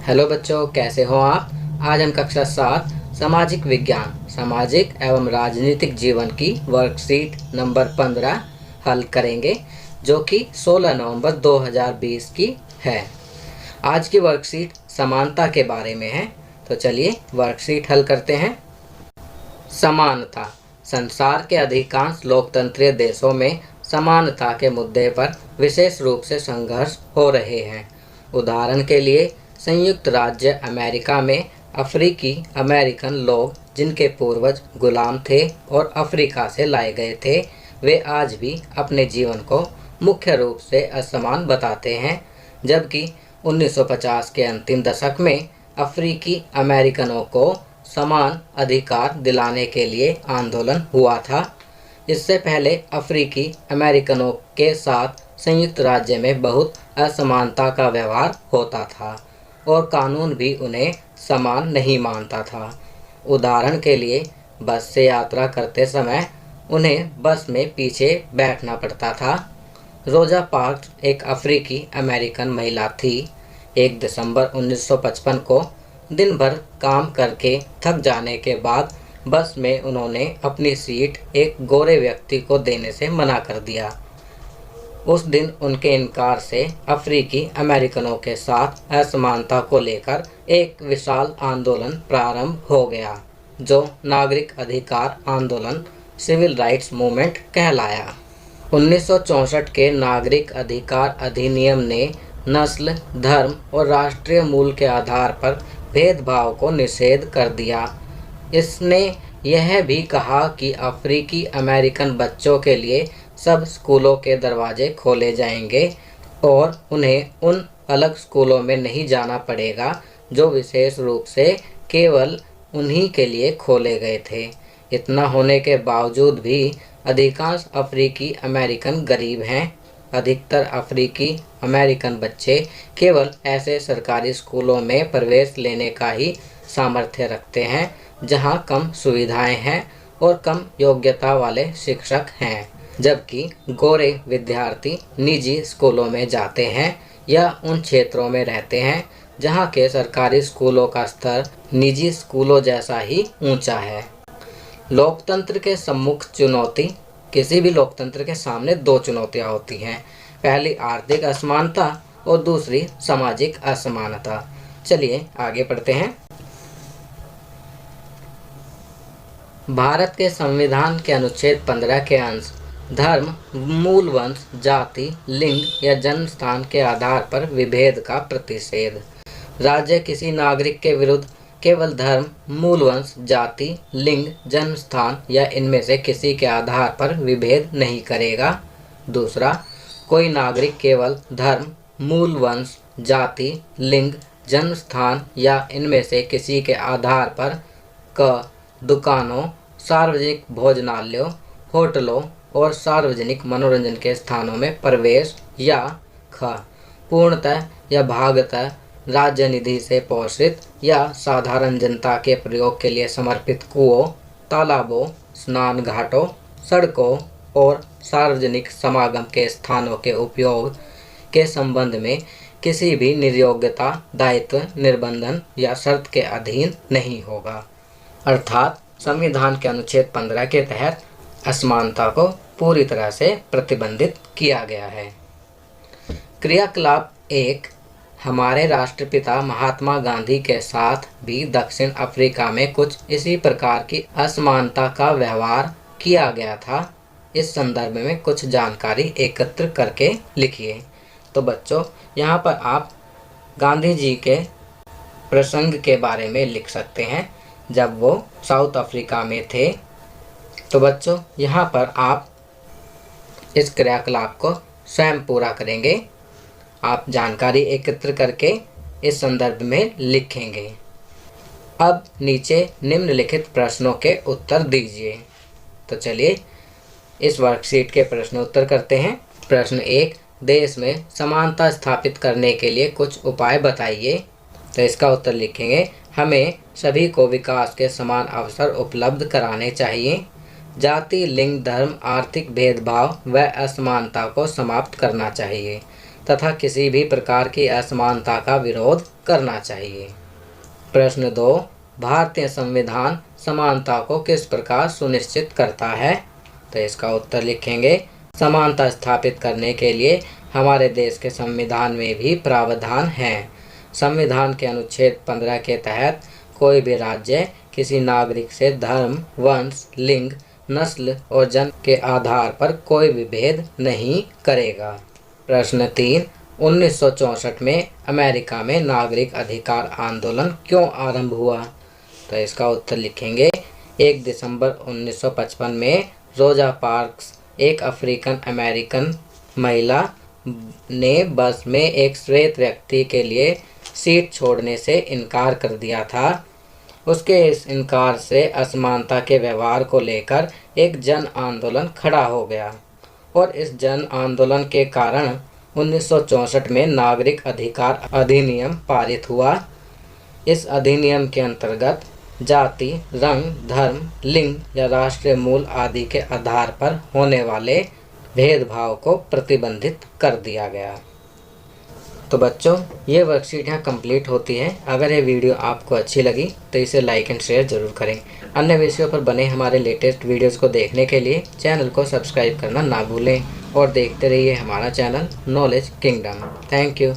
Hello बच्चों, कैसे हो आप। आज हम कक्षा 7 सामाजिक विज्ञान सामाजिक एवं राजनीतिक जीवन की वर्कशीट नंबर 15 हल करेंगे, जो कि 16 नवंबर 2020 की है। आज की वर्कशीट समानता के बारे में है, तो चलिए वर्कशीट हल करते हैं। समानता। संसार के अधिकांश लोकतंत्रीय देशों में समानता के मुद्दे पर विशेष रूप से संघर्ष हो रहे हैं। उदाहरण के लिए संयुक्त राज्य अमेरिका में अफ्रीकी अमेरिकन लोग, जिनके पूर्वज गुलाम थे और अफ्रीका से लाए गए थे, वे आज भी अपने जीवन को मुख्य रूप से असमान बताते हैं, जबकि 1950 के अंतिम दशक में अफ्रीकी अमेरिकनों को समान अधिकार दिलाने के लिए आंदोलन हुआ था। इससे पहले अफ्रीकी अमेरिकनों के साथ संयुक्त राज्य में बहुत असमानता का व्यवहार होता था और कानून भी उन्हें समान नहीं मानता था। उदाहरण के लिए बस से यात्रा करते समय उन्हें बस में पीछे बैठना पड़ता था। रोजा पार्क्स एक अफ्रीकी अमेरिकन महिला थी। 1 दिसंबर 1955 को दिन भर काम करके थक जाने के बाद बस में उन्होंने अपनी सीट एक गोरे व्यक्ति को देने से मना कर दिया। उस दिन उनके इनकार से अफ्रीकी अमेरिकनों के साथ असमानता को लेकर एक विशाल आंदोलन प्रारंभ हो गया, जो नागरिक अधिकार आंदोलन सिविल राइट्स मूवमेंट कहलाया। 1964 के नागरिक अधिकार अधिनियम ने नस्ल, धर्म और राष्ट्रीय मूल के आधार पर भेदभाव को निषेध कर दिया। इसने यह भी कहा कि अफ्रीकी अमेरिकन बच्चों के लिए सब स्कूलों के दरवाजे खोले जाएंगे और उन्हें उन अलग स्कूलों में नहीं जाना पड़ेगा जो विशेष रूप से केवल उन्हीं के लिए खोले गए थे। इतना होने के बावजूद भी अधिकांश अफ्रीकी अमेरिकन गरीब हैं। अधिकतर अफ्रीकी अमेरिकन बच्चे केवल ऐसे सरकारी स्कूलों में प्रवेश लेने का ही सामर्थ्य रखते हैं जहां कम सुविधाएं हैं और कम योग्यता वाले शिक्षक हैं, जबकि गोरे विद्यार्थी निजी स्कूलों में जाते हैं या उन क्षेत्रों में रहते हैं जहां के सरकारी स्कूलों का स्तर निजी स्कूलों जैसा ही ऊंचा है। लोकतंत्र के सम्मुख चुनौती। किसी भी लोकतंत्र के सामने 2 चुनौतियां होती हैं। पहली आर्थिक असमानता और दूसरी सामाजिक असमानता। चलिए आगे पढ़ते हैं। भारत के संविधान के अनुच्छेद 15 के अंश धर्म, मूल वंश, जाति, लिंग या जन्म स्थान के आधार पर विभेद का प्रतिषेध। राज्य किसी नागरिक के विरुद्ध केवल धर्म, मूल वंश, जाति, लिंग, जन्म स्थान या इनमें से किसी के आधार पर विभेद नहीं करेगा। दूसरा, कोई नागरिक केवल धर्म, मूल वंश, जाति, लिंग, जन्म स्थान या इनमें से किसी के आधार पर क दुकानों, सार्वजनिक भोजनालयों, होटलों और सार्वजनिक मनोरंजन के स्थानों में प्रवेश या ख पूर्णतः या भागतः राज्य निधि से पोषित या साधारण जनता के प्रयोग के लिए समर्पित कुओं, तालाबों, स्नान घाटों, सड़कों और सार्वजनिक समागम के स्थानों के उपयोग के संबंध में किसी भी निर्योग्यता, दायित्व, निर्बंधन या शर्त के अधीन नहीं होगा। अर्थात संविधान के अनुच्छेद 15 के तहत असमानता को पूरी तरह से प्रतिबंधित किया गया है। क्रियाकलाप 1। हमारे राष्ट्रपिता महात्मा गांधी के साथ भी दक्षिण अफ्रीका में कुछ इसी प्रकार की असमानता का व्यवहार किया गया था। इस संदर्भ में कुछ जानकारी एकत्र करके लिखिए। तो बच्चों, यहाँ पर आप गांधी जी के प्रसंग के बारे में लिख सकते हैं जब वो साउथ अफ्रीका में थे। तो बच्चों, यहाँ पर आप इस क्रियाकलाप को स्वयं पूरा करेंगे। आप जानकारी एकत्र करके इस संदर्भ में लिखेंगे। अब नीचे निम्नलिखित प्रश्नों के उत्तर दीजिए। तो चलिए इस वर्कशीट के प्रश्न उत्तर करते हैं। प्रश्न 1। देश में समानता स्थापित करने के लिए कुछ उपाय बताइए। तो इसका उत्तर लिखेंगे, हमें सभी को विकास के समान अवसर उपलब्ध कराने चाहिए। जाति, लिंग, धर्म, आर्थिक भेदभाव व असमानता को समाप्त करना चाहिए तथा किसी भी प्रकार की असमानता का विरोध करना चाहिए। प्रश्न 2, भारतीय संविधान समानता को किस प्रकार सुनिश्चित करता है? तो इसका उत्तर लिखेंगे, समानता स्थापित करने के लिए हमारे देश के संविधान में भी प्रावधान हैं। संविधान के अनुच्छेद 15 के तहत कोई भी राज्य किसी नागरिक से धर्म, वंश, लिंग, नस्ल और जन्म के आधार पर कोई भी भेद नहीं करेगा। प्रश्न 3, 1964 में अमेरिका में नागरिक अधिकार आंदोलन क्यों आरंभ हुआ? तो इसका उत्तर लिखेंगे, 1 दिसंबर 1955 में रोजा पार्क्स, एक अफ्रीकन अमेरिकन महिला ने बस में एक श्वेत व्यक्ति के लिए सीट छोड़ने से इनकार कर दिया था। उसके इस इनकार से असमानता के व्यवहार को लेकर एक जन आंदोलन खड़ा हो गया और इस जन आंदोलन के कारण 1964 में नागरिक अधिकार अधिनियम पारित हुआ। इस अधिनियम के अंतर्गत जाति, रंग, धर्म, लिंग या राष्ट्रीय मूल आदि के आधार पर होने वाले भेदभाव को प्रतिबंधित कर दिया गया। तो बच्चों, ये वर्कशीट यहाँ कंप्लीट होती है। अगर ये वीडियो आपको अच्छी लगी तो इसे लाइक एंड शेयर ज़रूर करें। अन्य विषयों पर बने हमारे लेटेस्ट वीडियोज़ को देखने के लिए चैनल को सब्सक्राइब करना ना भूलें और देखते रहिए हमारा channel knowledge kingdom. Thank you.